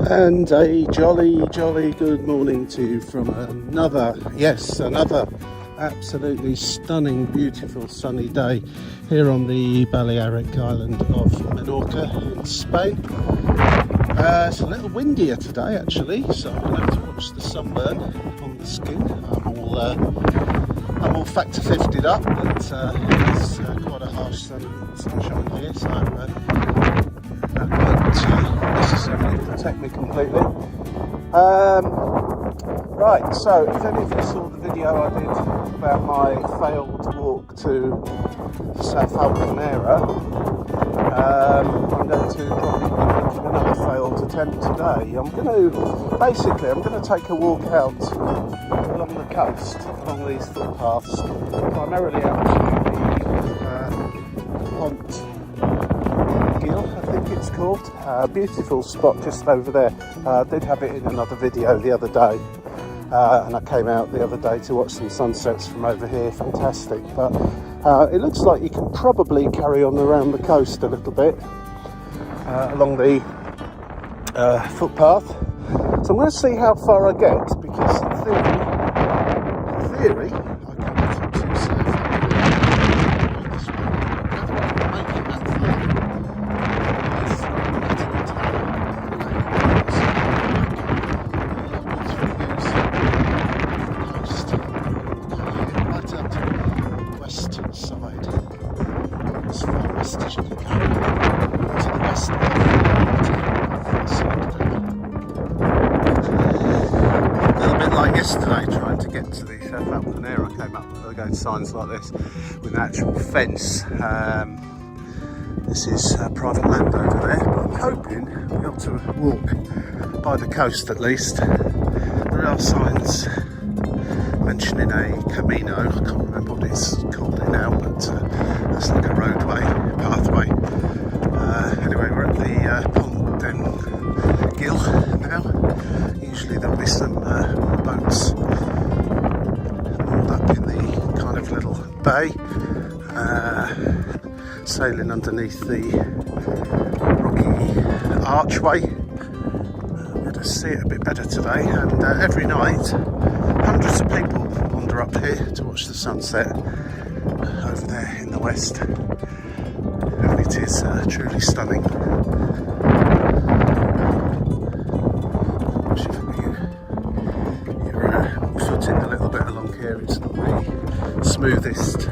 And a jolly good morning to you from another absolutely stunning, beautiful sunny day here on the Balearic island of Menorca in Spain. It's a little windier today actually, so I'm going to have to watch the sunburn on the skin. I'm all factor 50'd up, but it's quite a harsh sunshine here, so that won't necessarily protect me completely. Right, so if any of you saw the video I did about my failed walk to Falconera, I'm going to probably be making another failed attempt today. I'm going to take a walk out along the coast, along these footpaths, primarily out to the Pont, I think it's called. Beautiful spot just over there. I did have it in another video the other day, and I came out the other day to watch some sunsets from over here. Fantastic. But it looks like you can probably carry on around the coast a little bit along the footpath. So I'm going to see how far I get, because in theory I can get up to South this way. Whether I can make it that far is right up to the west side, as far west as you can go, to the west of the a little bit like yesterday, trying to get to the Falconera. I came up against signs like this with an actual fence. This is private land over there, but I'm hoping we'll be able to walk by the coast at least. There are signs mentioning a camino. I can't remember what it's called now, but it's like a roadway, pathway. Anyway, we're at the Pont Gil now. Usually there'll be some boats moored up in the kind of little bay, sailing underneath the rocky archway. I'm going to see it a bit better today, and every night hundreds of people wander up here to watch the sunset over there in the west, and it is truly stunning. Footing a little bit along here, it's not the smoothest.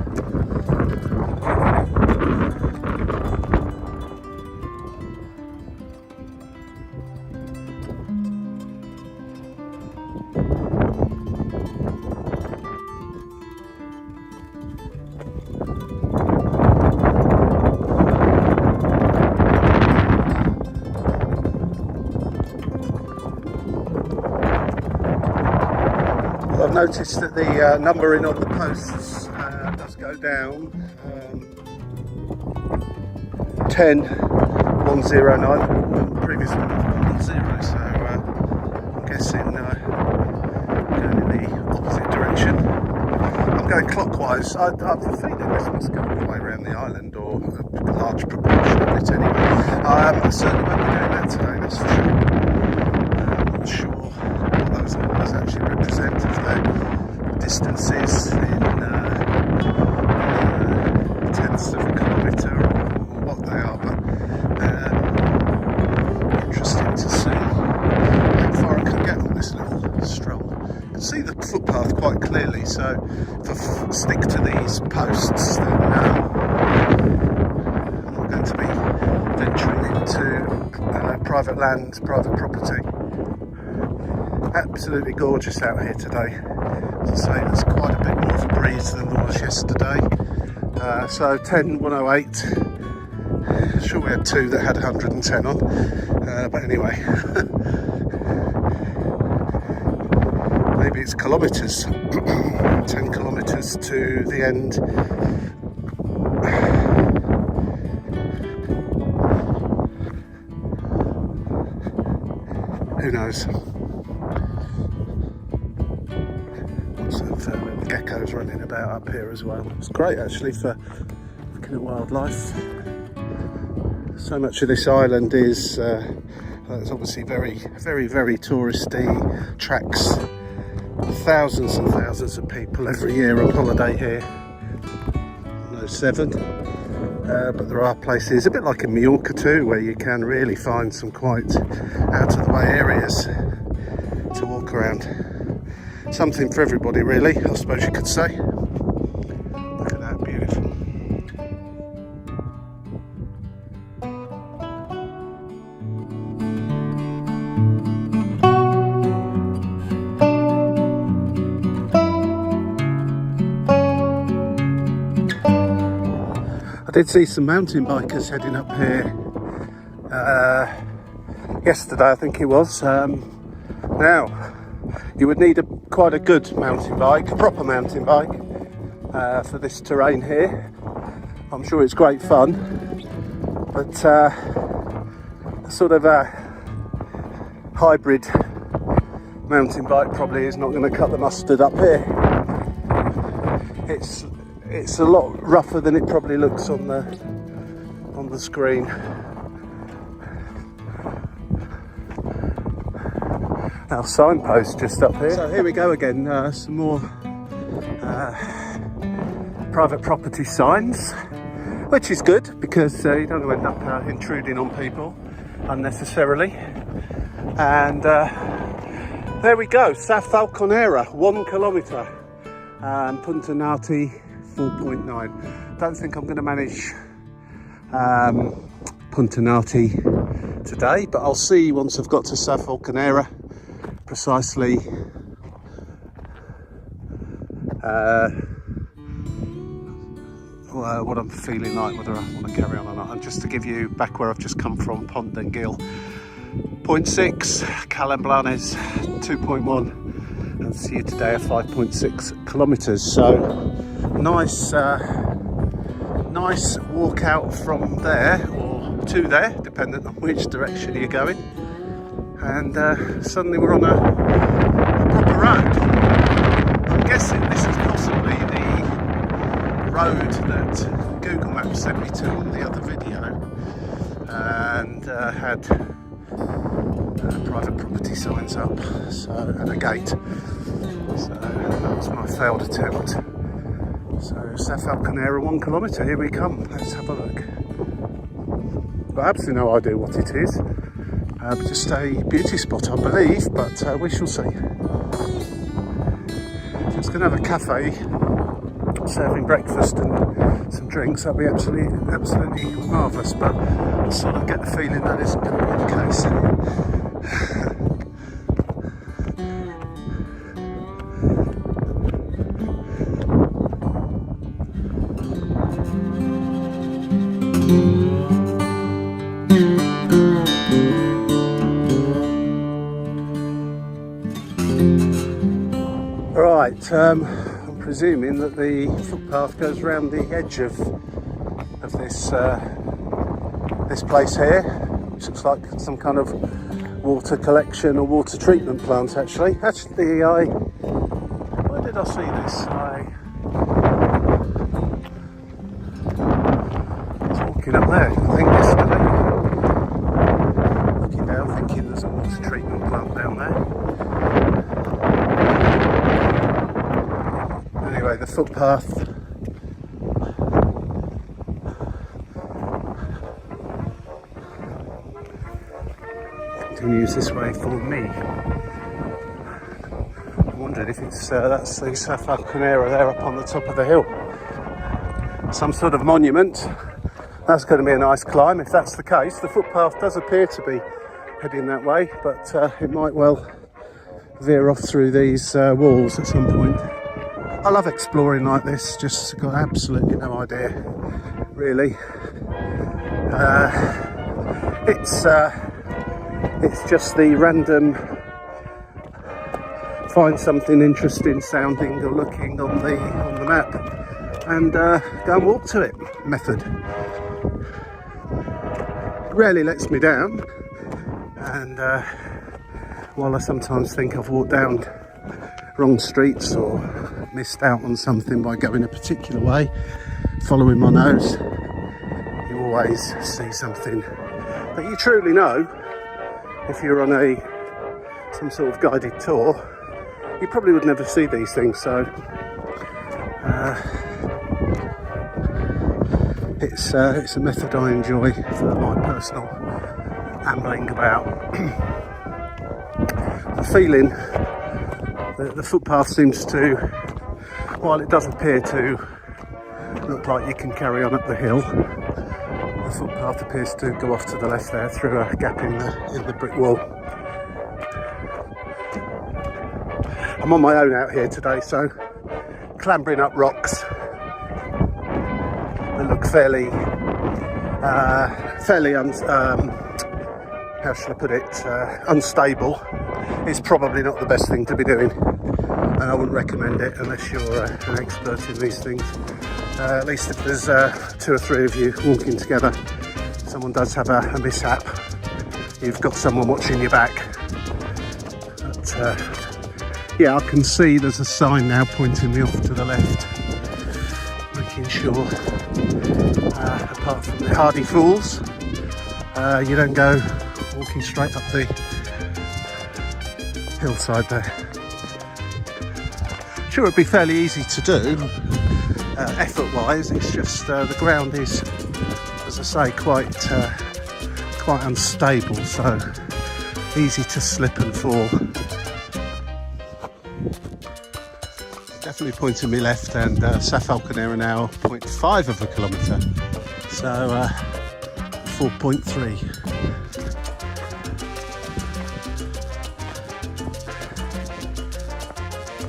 I've noticed that the numbering on the posts does go down. 10-109, the previous one was 10, so I'm guessing going in the opposite direction. I'm going clockwise. I have a feeling this must go all the way around the island, or a large proportion of it anyway. I certainly won't be doing that today, that's for sure. I'm not sure what those numbers actually represent, if they're distances in tenths of a kilometre or what they are, but interesting to see how far I can get on this little stroll. You can see the footpath quite clearly, so if I stick to these posts, then I'm not going to be venturing into private land, private property. Absolutely gorgeous out here today. As I say, there's quite a bit more of a breeze than there was yesterday. So 10-108. Sure, we had two that had 110 on, but anyway, maybe it's kilometres. 10 kilometres to the end. Who knows? Lots of little geckos running about up here as well. It's great actually for looking at wildlife. So much of this island is It's obviously very, very, very touristy, tracks thousands and thousands of people every year on holiday here. No 7, but there are places, a bit like in Mallorca too, where you can really find some quite out of the way areas to walk around. Something for everybody really, I suppose you could say. Look at that, beautiful. I did see some mountain bikers heading up here yesterday, I think it was. Now, you would need quite a good mountain bike, a proper mountain bike, for this terrain here. I'm sure it's great fun, but sort of a hybrid mountain bike probably is not going to cut the mustard up here. It's a lot rougher than it probably looks on the screen. Our signpost just up here. So here we go again, some more private property signs, which is good because you don't want to end up intruding on people unnecessarily. And there we go, Falconera, 1 kilometre, and Punta 4.9. Don't think I'm going to manage Punta today, but I'll see once I've got to Falconera precisely what I'm feeling like, whether I want to carry on or not. And just to give you back where I've just come from, Pont d'Angil 0.6, Calemblanes 2.1, and see you today at 5.6 kilometres. So nice nice walk out from there or to there, depending on which direction you're going. And suddenly we're on a proper road. I'm guessing this is possibly the road that Google Maps sent me to on the other video, and had private property signs up, and a gate. So that was my failed attempt. So Falconera, 1 kilometre, here we come. Let's have a look. Got absolutely no idea what it is. Just a beauty spot, I believe, but we shall see. It's going to have a cafe serving breakfast and some drinks. That'll be absolutely marvellous, but I sort of get the feeling that isn't going to be the case. Right, I'm presuming that the footpath goes round the edge of this place here, which looks like some kind of water collection or water treatment plant. Actually, where did I see this? I was walking up there, I think yesterday, looking down, thinking there's a water treatment plant down there. Anyway, the footpath continues this way for me. I wondered if it's that's the Falconera there up on the top of the hill. Some sort of monument. That's going to be a nice climb if that's the case. The footpath does appear to be heading that way, but it might well veer off through these walls at some point. I love exploring like this, just got absolutely no idea, really. It's just the random find something interesting sounding or looking on the map and go and walk to it method. Rarely lets me down, and while I sometimes think I've walked down wrong streets or missed out on something by going a particular way, following my nose, you always see something that you truly know if you're on some sort of guided tour, you probably would never see these things. So it's a method I enjoy for my personal ambling about. The feeling that the footpath seems to, while it does appear to look like you can carry on up the hill, the footpath appears to go off to the left there through a gap in the brick wall. I'm on my own out here today, so clambering up rocks that look fairly how shall I put it, unstable, is probably not the best thing to be doing, and I wouldn't recommend it unless you're an expert in these things. At least if there's 2 or 3 of you walking together, someone does have a mishap, you've got someone watching your back. But yeah, I can see there's a sign now pointing me off to the left, making sure, apart from the hardy fools, you don't go walking straight up the hillside there. Sure, it'd be fairly easy to do, effort-wise. It's just the ground is, as I say, quite unstable, so easy to slip and fall. Definitely pointing me left, and Falconera now 0.5 of a kilometre, so 4.3.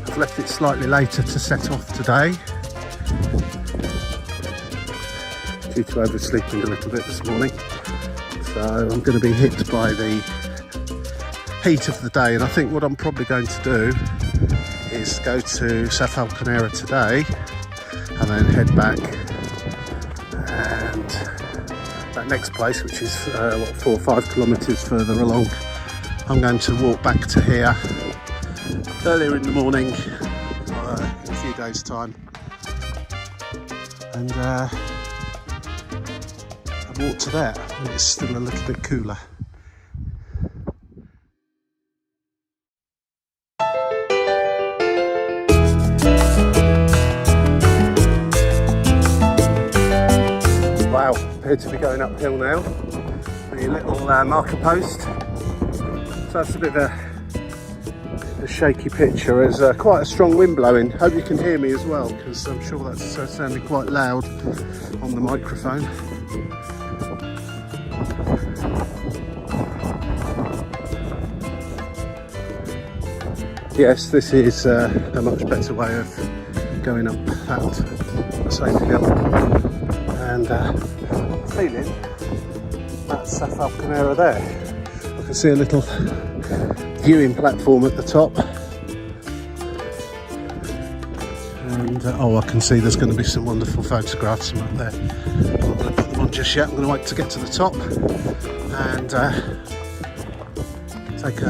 I've left it slightly later to set off today due to oversleeping a little bit this morning, so I'm going to be hit by the heat of the day, and I think what I'm probably going to do is go to Falconera today and then head back, and that next place, which is 4 or 5 kilometres further along, I'm going to walk back to here earlier in the morning in a few days' time, and walk to there when it's still a little bit cooler. Wow, appear to be going uphill now. The little marker post. So that's a bit of a shaky picture. There's quite a strong wind blowing. Hope you can hear me as well, because I'm sure that's sounding quite loud on the microphone. Yes, this is a much better way of going up that same hill, and feeling that's Falconera there. I can see a little viewing platform at the top, and oh, I can see there's going to be some wonderful photographs from up there. I'm not going to put them on just yet. I'm going to wait to get to the top and take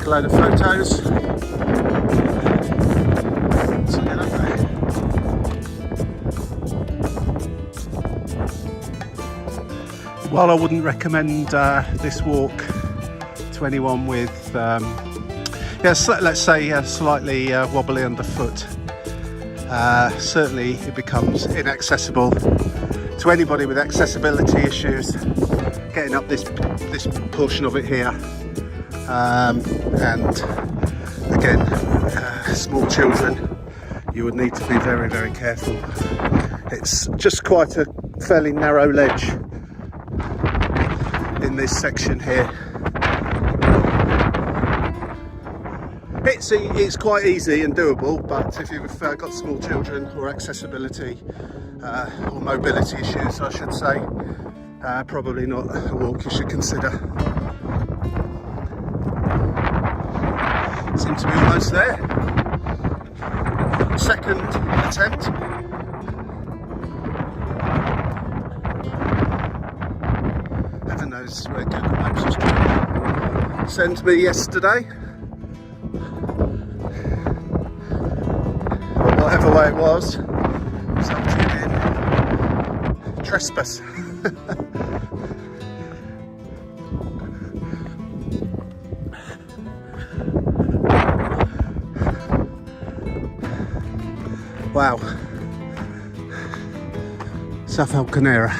a load of photos. So get up there. While I wouldn't recommend this walk to anyone with, let's say slightly wobbly underfoot, certainly it becomes inaccessible to anybody with accessibility issues getting up this portion of it here. And again, small children, you would need to be very, very careful. It's just quite a fairly narrow ledge in this section here. It's quite easy and doable, but if you've got small children or accessibility or mobility issues, I should say, probably not a walk you should consider. Seem to be almost there. Second attempt. Heaven knows where Google Maps was trying to send me yesterday. Or whatever way it was. Resulted in trespass. Wow. South Falconera.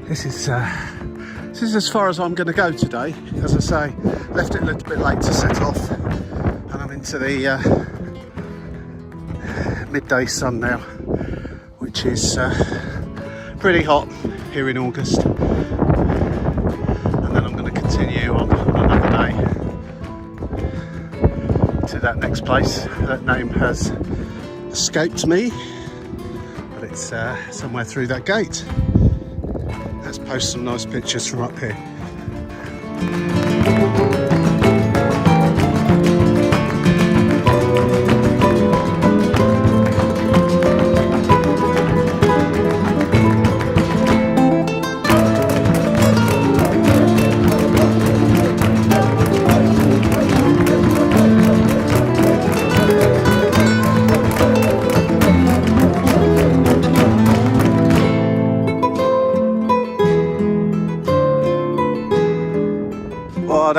This is as far as I'm going to go today. As I say, left it a little bit late to set off, and I'm into the midday sun now, which is pretty hot here in August. And then I'm going to continue on another day to that next place. That name has escaped me, but it's somewhere through that gate. Let's post some nice pictures from up here.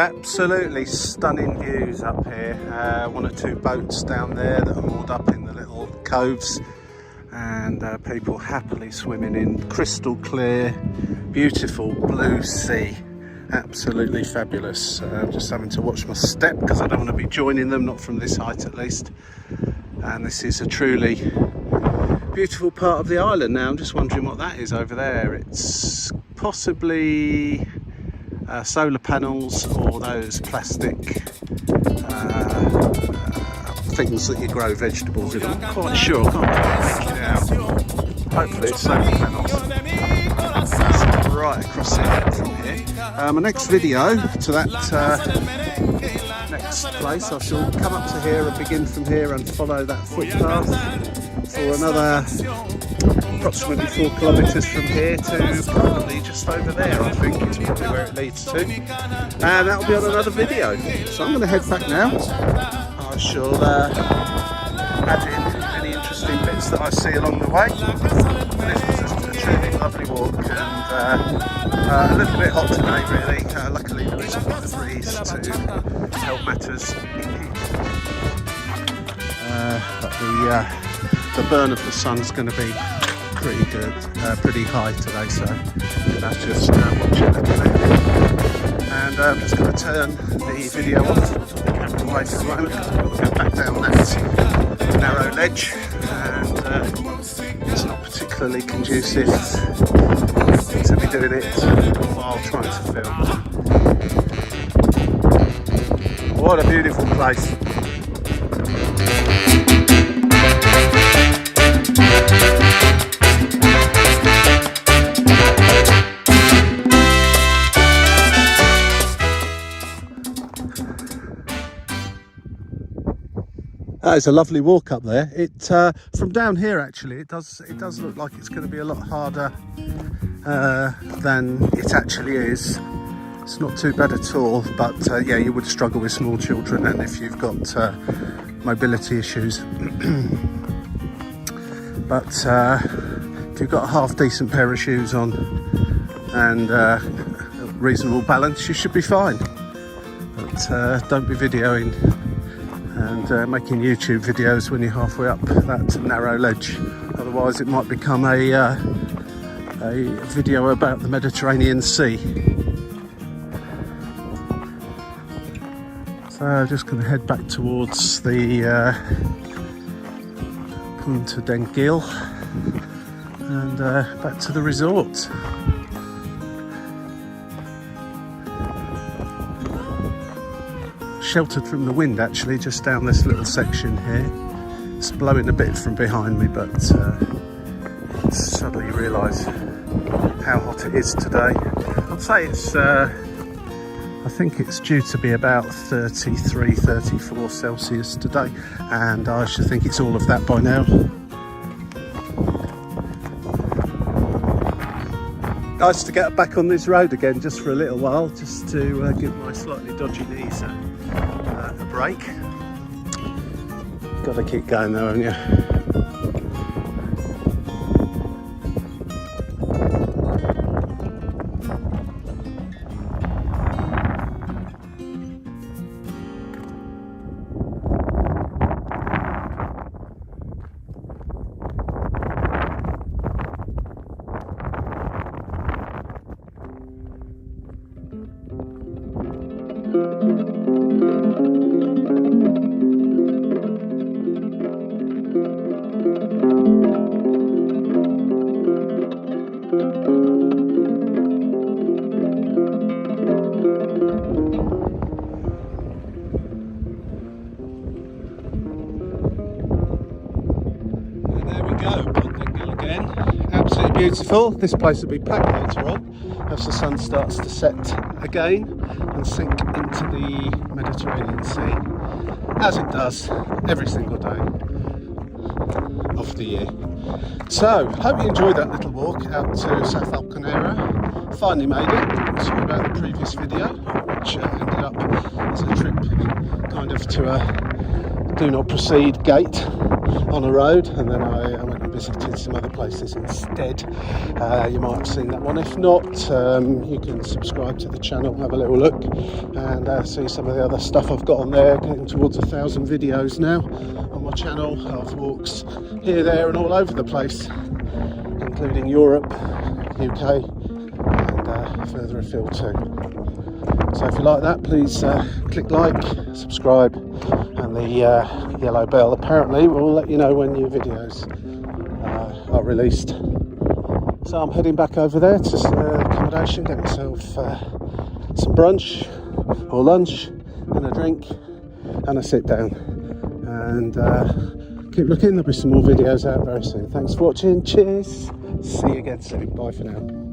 Absolutely stunning views up here. One or two boats down there that are moored up in the little coves, and people happily swimming in crystal clear, beautiful blue sea. Absolutely fabulous. Just having to watch my step because I don't want to be joining them, not from this height at least. And this is a truly beautiful part of the island. Now I'm just wondering what that is over there. It's possibly solar panels or those plastic things that you grow vegetables in. I'm not quite sure, I can't quite make it out. Hopefully it's solar panels. It's right across here from here. My next video to that next place, I shall come up to here and begin from here and follow that footpath for another approximately 4 kilometres from here to probably just over there. I think is probably where it leads to, and that'll be on another video. So I'm going to head back now. I shall add in any interesting bits that I see along the way. And this was just a truly lovely walk, and a little bit hot today really. Luckily there is quite a breeze to help matters, but the burn of the sun's going to be pretty good, pretty high today, so that's just watch it a little bit. And I'm just going to turn the video off, put the camera away for the moment because I've got to go back down that narrow ledge, and it's not particularly conducive to be doing it while trying to film. What a beautiful place. That is a lovely walk up there. It from down here actually it does look like it's going to be a lot harder than it actually is. It's not too bad at all, but yeah, you would struggle with small children and if you've got mobility issues. But if you've got a half decent pair of shoes on and reasonable balance, you should be fine. But don't be videoing and making YouTube videos when you're halfway up that narrow ledge. Otherwise it might become a video about the Mediterranean Sea. So I'm just going to head back towards the Punta d'Engil and back to the resort. Sheltered from the wind actually, just down this little section here. It's blowing a bit from behind me, but suddenly realise how hot it is today. I'd say it's I think it's due to be about 33, 34 Celsius today, and I should think it's all of that by now. Nice to get back on this road again just for a little while, just to give my slightly dodgy knees a break. Got to keep going though, haven't you? Absolutely beautiful. This place will be packed later on as the sun starts to set again and sink into the Mediterranean Sea, as it does every single day of the year. So, hope you enjoyed that little walk out to South Falconera. Finally made it. Sorry about the previous video, which ended up as a trip kind of to a do not proceed gate on a road, and then I went and visited some other places instead. You might have seen that one. If not, you can subscribe to the channel, have a little look, and see some of the other stuff I've got on there. Getting towards 1,000 videos now on my channel of walks here, there and all over the place, including Europe, UK and further afield too. So if you like that, please click like, subscribe, and the yellow bell apparently will let you know when new videos are released. So I'm heading back over there to accommodation, get myself some brunch or lunch and a drink and a sit down, and keep looking. There'll be some more videos out very soon. Thanks for watching. Cheers. See you again soon. Bye for now.